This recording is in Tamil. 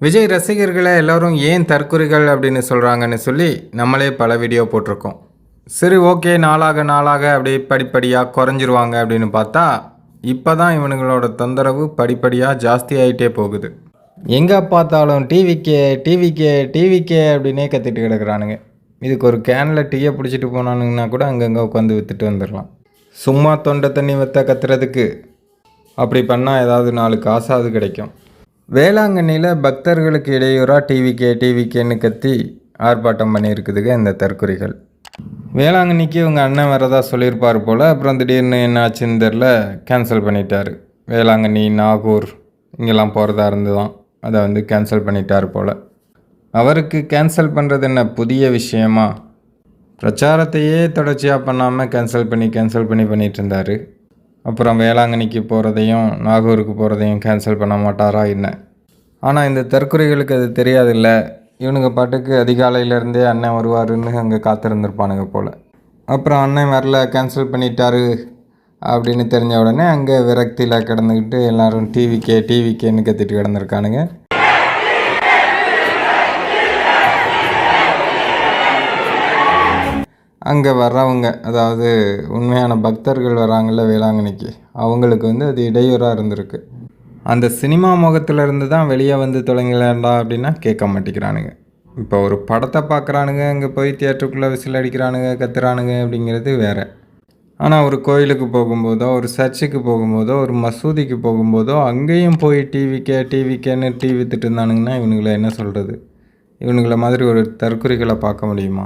விஜய் ரசிகர்களை எல்லோரும் ஏன் தற்குறிகள் அப்படின்னு சொல்கிறாங்கன்னு சொல்லி நம்மளே பல வீடியோ போட்டிருக்கோம். சரி, ஓகே, நாளாக நாளாக அப்படியே படிப்படியாக குறைஞ்சிருவாங்க அப்படின்னு பார்த்தா இப்போ தான் இவனுங்களோட தொந்தரவு படிப்படியாக ஜாஸ்தி ஆகிட்டே போகுது. எங்கே பார்த்தாலும் டிவிக்கே டிவிக்கே டிவிக்கே அப்படின்னே கத்திட்டு கிடக்குறானுங்க. இதுக்கு ஒரு கேனில் டீயை பிடிச்சிட்டு போனானுங்கன்னா கூட அங்கங்கே உட்காந்து விற்றுட்டு வந்துடலாம். சும்மா தொண்டை தண்ணி வைத்த கத்துறதுக்கு அப்படி பண்ணால் ஏதாவது 4 காசாவது கிடைக்கும். வேளாங்கண்ணியில் பக்தர்களுக்கு இடையூறாக டிவிக்கேன்னு கத்தி ஆர்ப்பாட்டம் பண்ணியிருக்குதுங்க இந்த தற்குறிகள். வேளாங்கண்ணிக்கு இவங்க அண்ணன் வரதா சொல்லியிருப்பார் போல். அப்புறம் திடீர்னு என்ன ஆச்சுன்னு தெரில, கேன்சல் பண்ணிட்டார். வேளாங்கண்ணி, நாகூர் இங்கெல்லாம் போகிறதா இருந்து தான் அதை கேன்சல் பண்ணிட்டார் போல். அவருக்கு கேன்சல் பண்ணுறது என்ன புதிய விஷயமா? பிரச்சாரத்தையே தொடர்ச்சியாக பண்ணாமல் கேன்சல் பண்ணி பண்ணிகிட்டு இருந்தார். அப்புறம் வேளாங்கண்ணிக்கு போகிறதையும் நாகூருக்கு போகிறதையும் கேன்சல் பண்ண மாட்டாரா என்ன? ஆனால் இந்த தற்குறிகளுக்கு அது தெரியாதில்ல. இவனுங்க பாட்டுக்கு அதிகாலையிலேருந்தே அண்ணன் வருவாருன்னு அங்கே காத்திருந்துருப்பானுங்க போல். அப்புறம் அண்ணன் வரல, கேன்சல் பண்ணிட்டாரு அப்படின்னு தெரிஞ்ச உடனே அங்கே விரக்தியில் கிடந்துக்கிட்டு எல்லோரும் டிவிக்கேன்னு கத்திட்டு கிடந்திருக்கானுங்க. அங்கே வர்றவங்க, அதாவது உண்மையான பக்தர்கள் வராங்கள்ல வேளாங்கண்ணிக்கு, அவங்களுக்கு அது இடையூறாக இருந்திருக்கு. அந்த சினிமா முகத்திலேருந்து தான் வெளியே தொலைங்களாண்டா அப்படின்னா கேட்க மாட்டேங்கிறானுங்க. இப்போ ஒரு படத்தை பார்க்குறானுங்க, அங்கே போய் தியேட்டருக்குள்ளே விசில் அடிக்கிறானுங்க, கத்துறானுங்க அப்படிங்கிறது வேறு. ஆனால் ஒரு கோயிலுக்கு போகும்போதோ, ஒரு சர்ச்சுக்கு போகும்போதோ, ஒரு மசூதிக்கு போகும்போதோ அங்கேயும் போய் டிவிக்கேன்னு டிவி வித்துட்டு இருந்தானுங்கன்னா இவனுங்களை என்ன சொல்கிறது? இவனுங்களை மாதிரி ஒரு தற்குறிகளை பார்க்க முடியுமா?